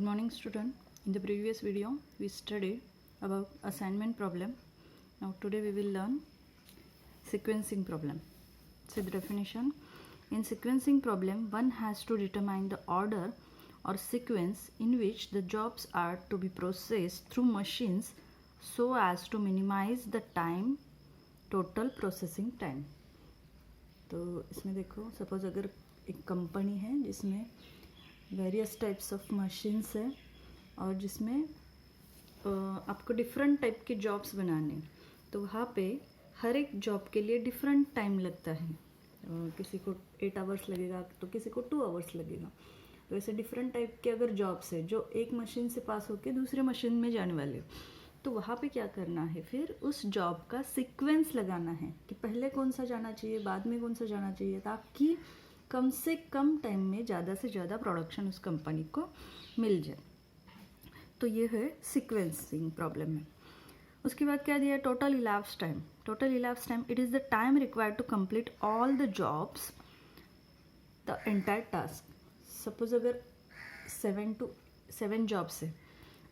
Good morning, student. In the previous video, we studied about assignment problem. Now today we will learn sequencing problem. So the definition: in sequencing problem, one has to determine the order or sequence in which the jobs are to be processed through machines so as to minimize the time, total processing time. तो इसमें देखो, suppose अगर एक company है जिसमें various types of machines है और जिसमें आपको डिफरेंट टाइप के जॉब्स बनाने, तो वहाँ पे हर एक जॉब के लिए डिफरेंट टाइम लगता है. किसी को 8 आवर्स लगेगा तो किसी को 2 आवर्स लगेगा. तो ऐसे डिफरेंट टाइप के अगर जॉब्स है जो एक मशीन से पास होकर दूसरे मशीन में जाने वाले, तो वहाँ पे क्या करना है, फिर उस जॉब का सीक्वेंस लगाना है कि पहले कौन सा जाना चाहिए, बाद में कौन सा जाना चाहिए, ताकि कम से कम टाइम में ज़्यादा से ज़्यादा प्रोडक्शन उस कंपनी को मिल जाए. तो ये है सीक्वेंसिंग प्रॉब्लम में. उसके बाद क्या दिया है, total elapse time. Total elapse time, it is the time required to complete all the jobs, the entire task. Suppose अगर 7 जॉब्स है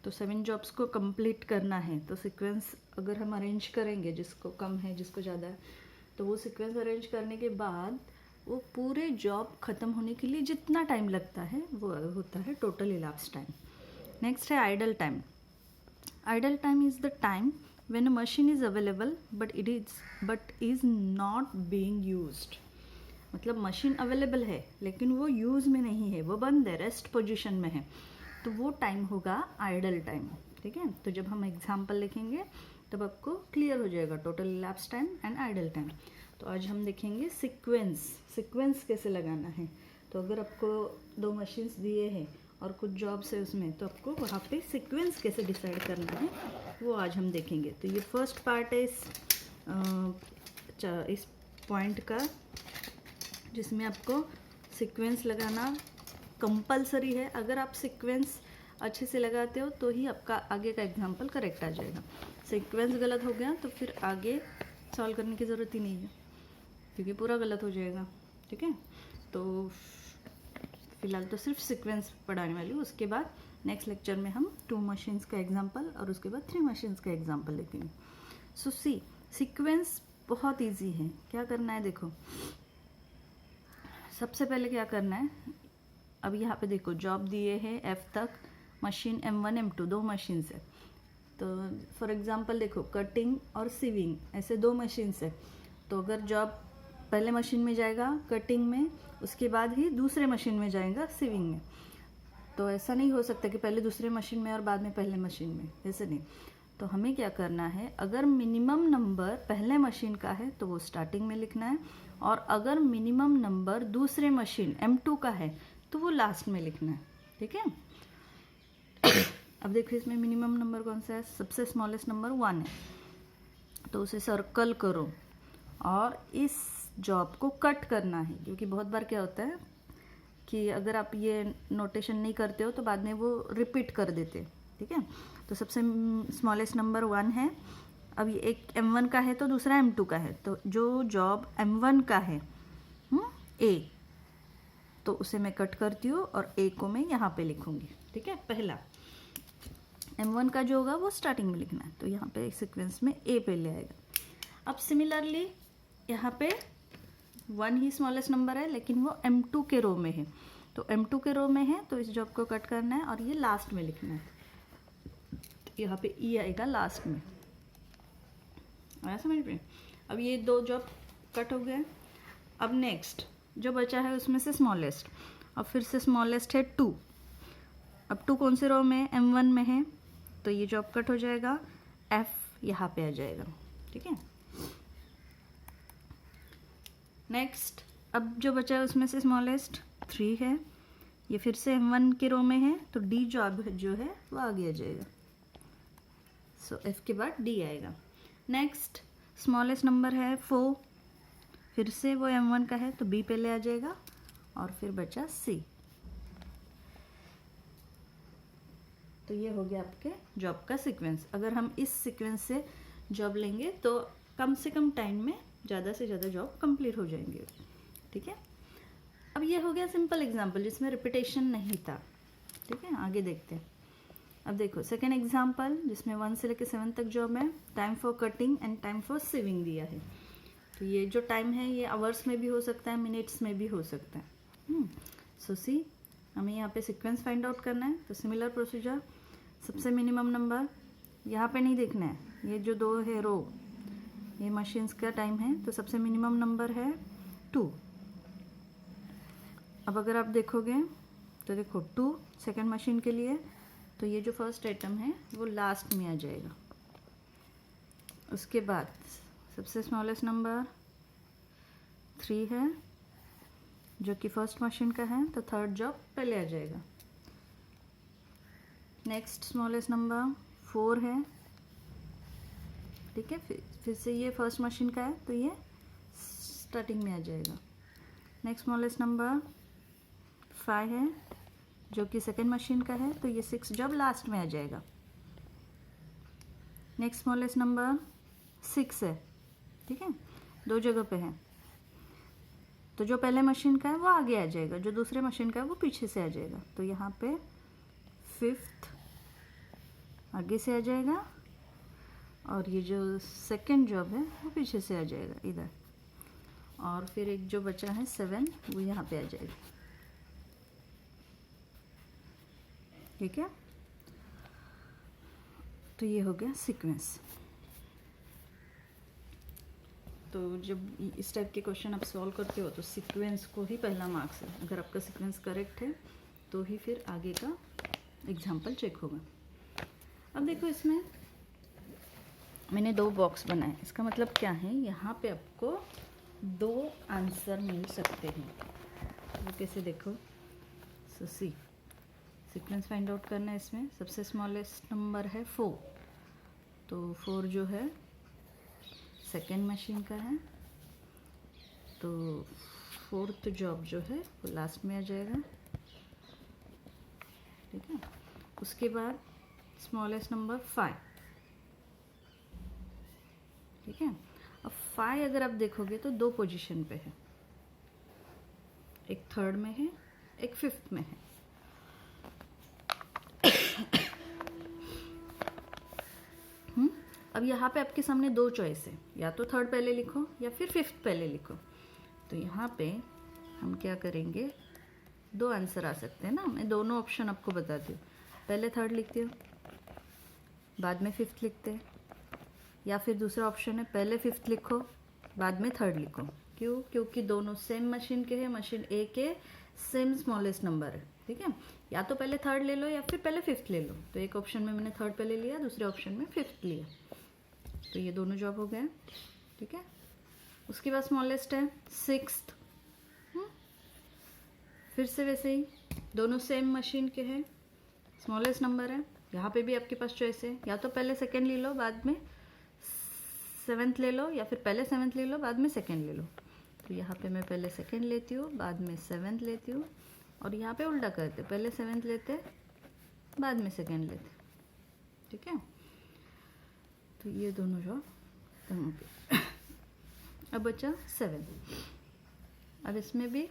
तो 7 जॉब्स को कंप्लीट करना है, तो सीक्वेंस अगर हम अरेंज करेंगे, जिसको कम है जिसको ज़्यादा है, तो वो सीक्वेंस अरेंज करने के बाद वो पूरे जॉब ख़त्म होने के लिए जितना टाइम लगता है वो होता है टोटल इलाप्स टाइम. नेक्स्ट है idle time. Idle time is the time when a machine is available but is not being used. मतलब मशीन अवेलेबल है लेकिन वो यूज़ में नहीं है, वो बंद है, रेस्ट पोजीशन में है, तो वो टाइम होगा आइडल टाइम. ठीक है, तो जब हम एग्जाम्पल लिखेंगे तब आपको क्लियर हो जाएगा total elapse time and idle time. तो आज हम देखेंगे सीक्वेंस कैसे लगाना है. तो अगर आपको 2 मशीन्स दिए हैं और कुछ जॉब्स है उसमें, तो आपको वहाँ पे सीक्वेंस कैसे डिसाइड करना है वो आज हम देखेंगे. तो ये फर्स्ट पार्ट है इस पॉइंट का, जिसमें आपको सीक्वेंस लगाना कंपलसरी है. अगर आप सीक्वेंस अच्छे से लगाते हो तो ही आपका आगे का एग्जाम्पल करेक्ट आ जाएगा. सीक्वेंस गलत हो गया तो फिर आगे सॉल्व करने की ज़रूरत ही नहीं है, क्योंकि पूरा गलत हो जाएगा. ठीक है, तो फिलहाल तो सिर्फ सीक्वेंस पढ़ाने वाली हूँ. उसके बाद नेक्स्ट लेक्चर में हम 2 मशीन्स का एग्जाम्पल और उसके बाद 3 मशीन्स का एग्जाम्पल लेंगे. सो सीक्वेंस बहुत ईजी है. क्या करना है, देखो सबसे पहले क्या करना है, अब यहाँ पे देखो जॉब दिए हैं F तक, मशीन M1 M2 2 मशीन्स है. तो फॉर एग्जांपल देखो कटिंग और सीविंग ऐसे 2 मशीन्स है. तो अगर जॉब पहले मशीन में जाएगा कटिंग में, उसके बाद ही दूसरे मशीन में जाएगा सीविंग में. तो ऐसा नहीं हो सकता कि पहले दूसरे मशीन में और बाद में पहले मशीन में, ऐसे नहीं. तो हमें क्या करना है, अगर मिनिमम नंबर पहले मशीन का है तो वो स्टार्टिंग में लिखना है, और अगर मिनिमम नंबर दूसरे मशीन M2 का है तो वो लास्ट में लिखना है. ठीक है, अब देखो इसमें मिनिमम नंबर कौन सा है, सबसे स्मॉलेस्ट नंबर 1 है, तो उसे सर्कल करो और इस जॉब को कट करना है. क्योंकि बहुत बार क्या होता है कि अगर आप ये नोटेशन नहीं करते हो तो बाद में वो रिपीट कर देते. ठीक है, तो सबसे स्मॉलेस्ट नंबर 1 है. अब ये एक M1 का है तो दूसरा M2 का है, तो जो जॉब M1 का है A, तो उसे मैं कट करती हूँ और A को मैं यहाँ पे लिखूँगी. ठीक है, पहला M1 का जो होगा वो स्टार्टिंग में लिखना है, तो यहाँ पे सीक्वेंस में A पे ले आएगा. अब सिमिलरली यहाँ पे 1 ही स्मॉलेस्ट नंबर है लेकिन वो M2 के रो में है, तो M2 के रो में है तो इस जॉब को कट करना है और ये लास्ट में लिखना है. तो यहाँ पे E आएगा लास्ट में. आया समझ में. अब ये 2 जॉब कट हो गए. अब नेक्स्ट जो बचा है उसमें से स्मॉलेस्ट, अब फिर से स्मॉलेस्ट है 2. अब 2 कौन से रो में, M1 में है, तो ये जॉब कट हो जाएगा, F यहाँ पे आ जाएगा. ठीक है, नेक्स्ट अब जो बचा है उसमें से स्मॉलेस्ट 3 है, ये फिर से M1 के रो में है, तो D जॉब जो है वो आगे आ जाएगा. सो F के बाद D आएगा. नेक्स्ट स्मॉलेस्ट नंबर है 4, फिर से वो M1 का है तो B पहले आ जाएगा और फिर बचा C. तो ये हो गया आपके जॉब का सीक्वेंस. अगर हम इस सीक्वेंस से जॉब लेंगे तो कम से कम टाइम में ज़्यादा से ज़्यादा जॉब कंप्लीट हो जाएंगे. ठीक है, अब ये हो गया सिंपल एग्जांपल जिसमें रिपीटेशन नहीं था. ठीक है, आगे देखते हैं। अब देखो सेकेंड एग्जाम्पल जिसमें 1 से लेकर 7 तक जॉब है, time for cutting and time for sewing दिया है। तो ये जो टाइम है ये आवर्स में भी हो सकता है, मिनट्स में भी हो सकता है। सो सी हमें यहाँ पे सीक्वेंस फाइंड आउट करना है। तो सिमिलर प्रोसीजर, सबसे मिनिमम नंबर यहाँ पे नहीं देखना है, ये जो 2 है रो, ये मशीन्स का टाइम है, तो सबसे मिनिमम नंबर है 2। अब अगर आप देखोगे तो देखो 2 सेकेंड मशीन के लिए, तो ये जो फर्स्ट आइटम है वो लास्ट में आ जाएगा। उसके बाद सबसे स्मॉलेस्ट नंबर 3 है जो कि फर्स्ट मशीन का है, तो थर्ड जॉब पहले आ जाएगा। नेक्स्ट स्मॉलेस्ट नंबर 4 है, ठीक है, फिर से ये फर्स्ट मशीन का है तो ये स्टार्टिंग में आ जाएगा। नेक्स्ट स्मॉलेस्ट नंबर 5 है जो कि सेकेंड मशीन का है, तो ये 6 जॉब लास्ट में आ जाएगा। नेक्स्ट स्मॉलेस्ट नंबर 6 है, ठीक है, 2 जगह पे है, तो जो पहले मशीन का है वो आगे आ जाएगा, जो दूसरे मशीन का है वो पीछे से आ जाएगा। तो यहाँ पे 5th आगे से आ जाएगा और ये जो सेकेंड जॉब है वो पीछे से आ जाएगा इधर, और फिर एक जो बचा है 7 वो यहाँ पे आ जाएगा, ठीक है। तो ये हो गया सीक्वेंस। तो जब इस टाइप के क्वेश्चन आप सॉल्व करते हो तो सीक्वेंस को ही पहला मार्क्स है। अगर आपका सीक्वेंस करेक्ट है तो ही फिर आगे का एग्जाम्पल चेक होगा। अब देखो इसमें मैंने 2 बॉक्स बनाए, इसका मतलब क्या है, यहाँ पे आपको 2 आंसर मिल सकते हैं। तो कैसे देखो, सो सी सीक्वेंस फाइंड आउट करना है। इसमें सबसे स्मॉलेस्ट नंबर है 4, तो 4 जो है सेकेंड मशीन का है, तो 4th जॉब जो है वो लास्ट में आ जाएगा, ठीक है। उसके बाद स्मॉलेस्ट नंबर 5, ठीक है। अब 5 अगर आप देखोगे तो 2 पोजीशन पे है, एक 3rd में है, एक 5th में है। अब यहाँ पे आपके सामने 2 चॉइस है, या तो 3rd पहले लिखो या फिर 5th पहले लिखो। तो यहाँ पे हम क्या करेंगे, 2 आंसर आ सकते हैं ना, मैं दोनों ऑप्शन आपको बताती हूँ। पहले 3rd लिखती हूँ, बाद में 5th लिखते हैं, या फिर दूसरा ऑप्शन है पहले 5th लिखो बाद में 3rd लिखो। क्यों? क्योंकि दोनों सेम मशीन के हैं, मशीन ए के सेम स्मॉलेस्ट नंबर है, ठीक है। या तो पहले 3rd ले लो या फिर पहले 5th ले लो। तो एक ऑप्शन में मैंने 3rd पहले लिया, दूसरे ऑप्शन में 5th लिया, तो ये दोनों जॉब हो गए, ठीक है। उसके बाद स्मॉलेस्ट है 6th, फिर से वैसे ही दोनों सेम मशीन के हैं, स्मॉलेस्ट नंबर है। यहाँ पे भी आपके पास चॉइस है, या तो पहले 2nd ले लो बाद में 7th ले लो, या फिर पहले 7th ले लो बाद में 2nd ले लो। तो यहाँ पे मैं पहले 2nd लेती हूँ, बाद में 7th लेती हूँ, और यहाँ पे उल्टा करते, पहले 7th लेते बाद में 2nd लेते, ठीक है। तो ये दोनों जॉब कहाँ पे अब बचा 7। अब इसमें भी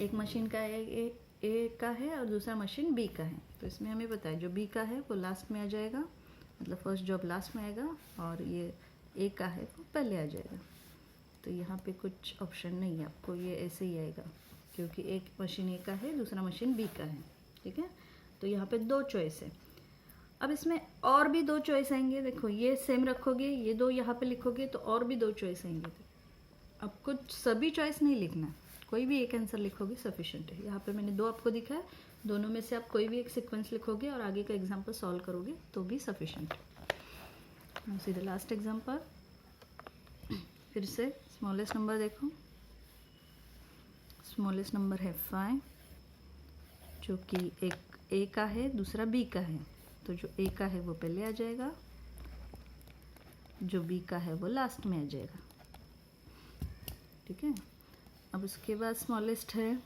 एक मशीन का ए का है और दूसरा मशीन बी का है। तो इसमें हमें पता है जो बी का है वो लास्ट में आ जाएगा, मतलब फर्स्ट जॉब लास्ट में आएगा, और ये ए का है वो पहले आ जाएगा। तो यहाँ पे कुछ ऑप्शन नहीं है, आपको ये ऐसे ही आएगा, क्योंकि एक मशीन ए का है, दूसरा मशीन बी का है, ठीक है। तो यहाँ पे 2 चॉइस है। अब इसमें और भी 2 चॉइस आएंगे, देखो ये सेम रखोगे, ये 2 यहाँ पे लिखोगे तो और भी 2 चॉइस आएंगे। अब कुछ सभी चॉइस नहीं लिखना, कोई भी एक आंसर लिखोगे सफिशिएंट है। यहाँ पे मैंने 2 आपको दिखा है, दोनों में से आप कोई भी एक सीक्वेंस लिखोगे और आगे का एग्जाम्पल सॉल्व करोगे तो भी सफिशिएंट है। सी द लास्ट एग्जाम्पल, फिर से स्मॉलेस्ट नंबर देखो, स्मॉलेस्ट नंबर है 5, जो कि एक ए का है, दूसरा बी का है। तो जो ए का है वो पहले आ जाएगा, जो बी का है वो लास्ट में आ जाएगा, ठीक है। अब उसके बाद स्मॉलेस्ट है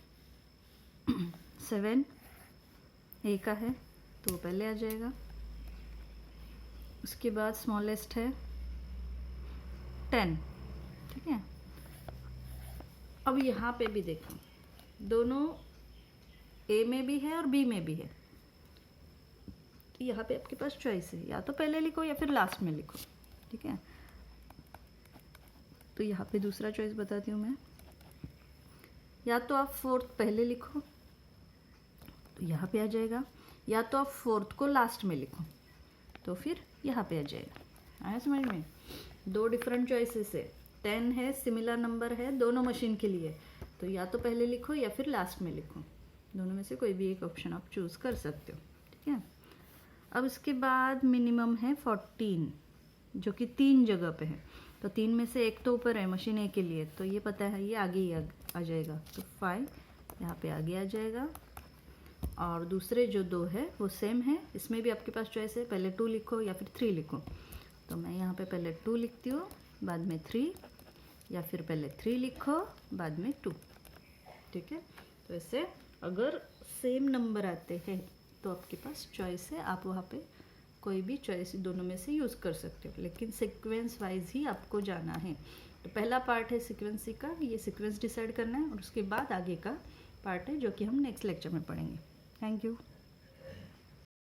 7, ए का है तो वो पहले आ जाएगा। उसके बाद स्मॉलेस्ट है 10, ठीक है। अब यहाँ पे भी देखो, दोनों ए में भी है और बी में भी है, यहाँ पे आपके पास चॉइस है, या तो पहले लिखो या फिर लास्ट में लिखो, ठीक है। तो यहाँ पे दूसरा चॉइस बताती हूँ मैं, या तो आप फोर्थ पहले लिखो तो यहाँ पे आ जाएगा, या तो आप फोर्थ को लास्ट में लिखो तो फिर यहाँ पे आ जाएगा। आया समझ में? दो डिफरेंट चॉइसेस है, 10 है, सिमिलर नंबर है दोनों मशीन के लिए, तो या तो पहले लिखो या फिर लास्ट में लिखो, दोनों में से कोई भी एक ऑप्शन आप चूज कर सकते हो, ठीक है। अब इसके बाद मिनिमम है 14, जो कि 3 जगह पे है, तो 3 में से एक तो ऊपर है मशीन ए के लिए, तो ये पता है ये आगे ही आ जाएगा, तो 5 यहाँ पे आगे आ जाएगा। और दूसरे जो 2 है वो सेम है, इसमें भी आपके पास चॉइस है, पहले 2 लिखो या फिर 3 लिखो, तो मैं यहाँ पे पहले 2 लिखती हूँ बाद में 3, या फिर पहले 3 लिखो बाद में 2, ठीक है। तो ऐसे अगर सेम नंबर आते हैं तो आपके पास चॉइस है, आप वहाँ पे कोई भी चॉइस दोनों में से यूज़ कर सकते हो, लेकिन सीक्वेंस वाइज ही आपको जाना है। तो पहला पार्ट है सीक्वेंसी का, ये सीक्वेंस डिसाइड करना है, और उसके बाद आगे का पार्ट है जो कि हम नेक्स्ट लेक्चर में पढ़ेंगे। Thank you.